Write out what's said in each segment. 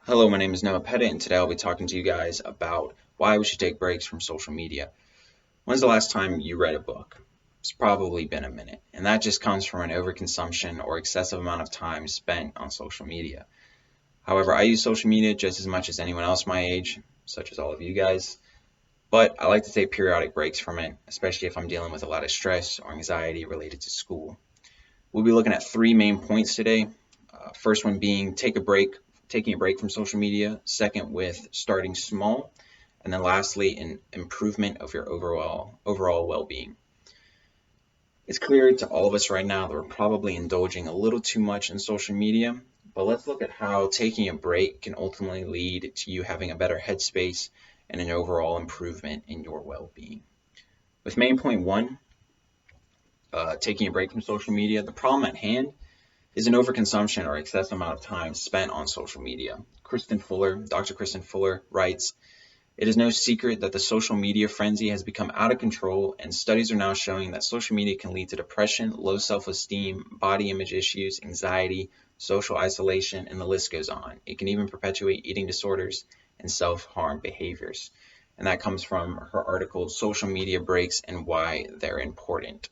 Hello, my name is Noah Pettit, and today I'll be talking to you guys about why we should take breaks from social media. When's the last time you read a book? It's probably been a minute, and that just comes from an overconsumption or excessive amount of time spent on social media. However, I use social media just as much as anyone else my age, such as all of you guys, but I like to take periodic breaks from it, especially if I'm dealing with a lot of stress or anxiety related to school. We'll be looking at three main points today. First one being taking a break from social media. Second, with starting small, and then lastly, an improvement of your overall well-being. It's clear to all of us right now that we're probably indulging a little too much in social media, but let's look at how taking a break can ultimately lead to you having a better headspace and an overall improvement in your well-being. With main point one, taking a break from social media, the problem at hand is an overconsumption or excessive amount of time spent on social media. Dr. Kristen Fuller writes, "It is no secret that the social media frenzy has become out of control, and studies are now showing that social media can lead to depression, low self-esteem, body image issues, anxiety, social isolation, and the list goes on. It can even perpetuate eating disorders and self-harm behaviors." And that comes from her article, Social Media Breaks and Why They're Important.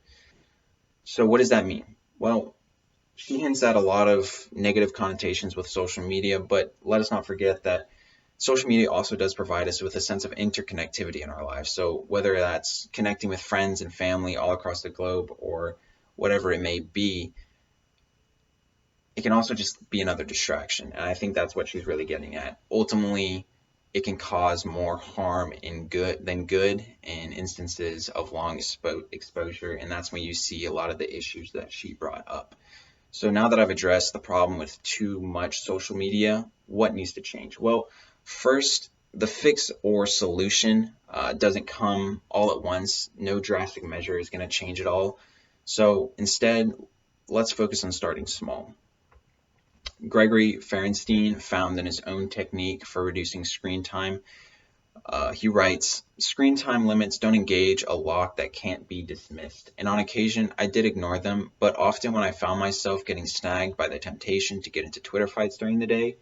So what does that mean? Well, she hints at a lot of negative connotations with social media, but let us not forget that social media also does provide us with a sense of interconnectivity in our lives. So whether that's connecting with friends and family all across the globe or whatever it may be, it can also just be another distraction. And I think that's what she's really getting at. Ultimately, it can cause more harm than good in instances of long exposure, and that's when you see a lot of the issues that she brought up. So now that I've addressed the problem with too much social media, what needs to change? Well, first, the fix or solution doesn't come all at once. No drastic measure is going to change it all. So instead, let's focus on starting small. Gregory Ferenstein found in his own technique for reducing screen time. He writes, "Screen time limits don't engage a lock that can't be dismissed, and on occasion I did ignore them, but often when I found myself getting snagged by the temptation to get into Twitter fights during the day,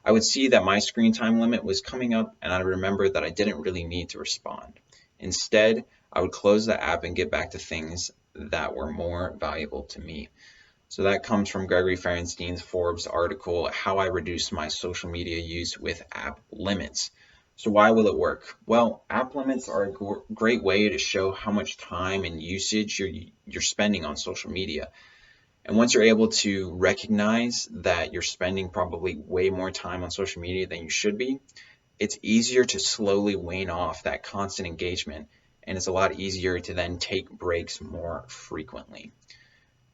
I would see that my screen time limit was coming up and I remembered that I didn't really need to respond. Instead, I would close the app and get back to things that were more valuable to me." So that comes from Gregory Ferenstein's Forbes article, How I Reduce My Social Media Use with App Limits. So why will it work? Well, app limits are a great way to show how much time and usage you're spending on social media. And once you're able to recognize that you're spending probably way more time on social media than you should be, it's easier to slowly wane off that constant engagement, and it's a lot easier to then take breaks more frequently.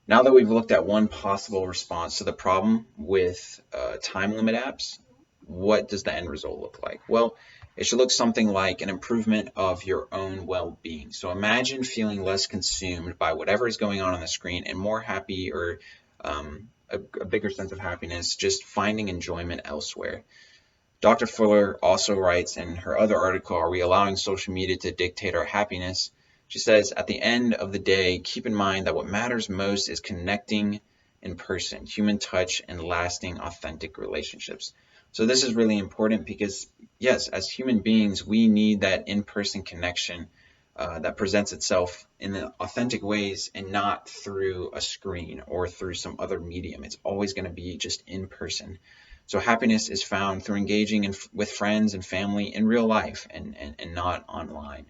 Now that we've looked at one possible response to the problem with time limit apps, what does the end result look like? Well, it should look something like an improvement of your own well-being. So imagine feeling less consumed by whatever is going on the screen and more happy or a bigger sense of happiness, just finding enjoyment elsewhere. Dr. Fuller also writes in her other article, Are We Allowing Social Media to Dictate Our Happiness? She says, at the end of the day, keep in mind that what matters most is connecting in person, human touch, and lasting authentic relationships. So this is really important because, yes, as human beings, we need that in-person connection that presents itself in the authentic ways and not through a screen or through some other medium. It's always going to be just in person. So happiness is found through engaging with friends and family in real life and not online.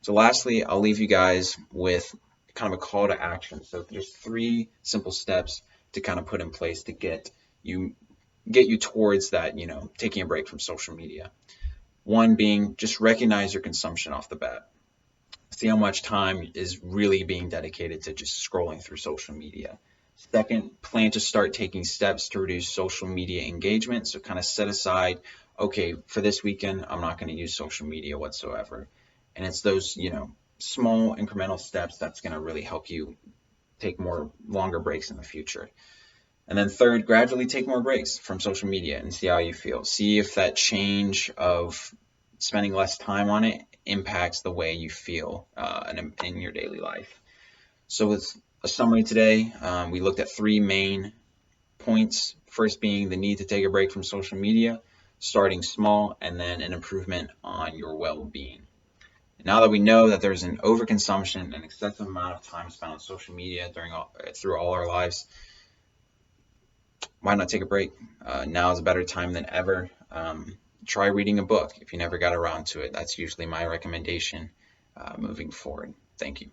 So lastly, I'll leave you guys with kind of a call to action. So there's three simple steps to kind of put in place to get you towards that, taking a break from social media. One being just recognize your consumption off the bat. See how much time is really being dedicated to just scrolling through social media. Second, plan to start taking steps to reduce social media engagement. So kind of set aside, okay, for this weekend, I'm not going to use social media whatsoever. And it's those, small incremental steps that's going to really help you take more longer breaks in the future. And then third, gradually take more breaks from social media and see how you feel. See if that change of spending less time on it impacts the way you feel in your daily life. So with a summary today, we looked at three main points. First being the need to take a break from social media. starting small, and then an improvement on your well-being. Now that we know that there's an overconsumption and excessive amount of time spent on social media through all our lives, why not take a break? Now is a better time than ever. Try reading a book if you never got around to it. That's usually my recommendation moving forward. Thank you.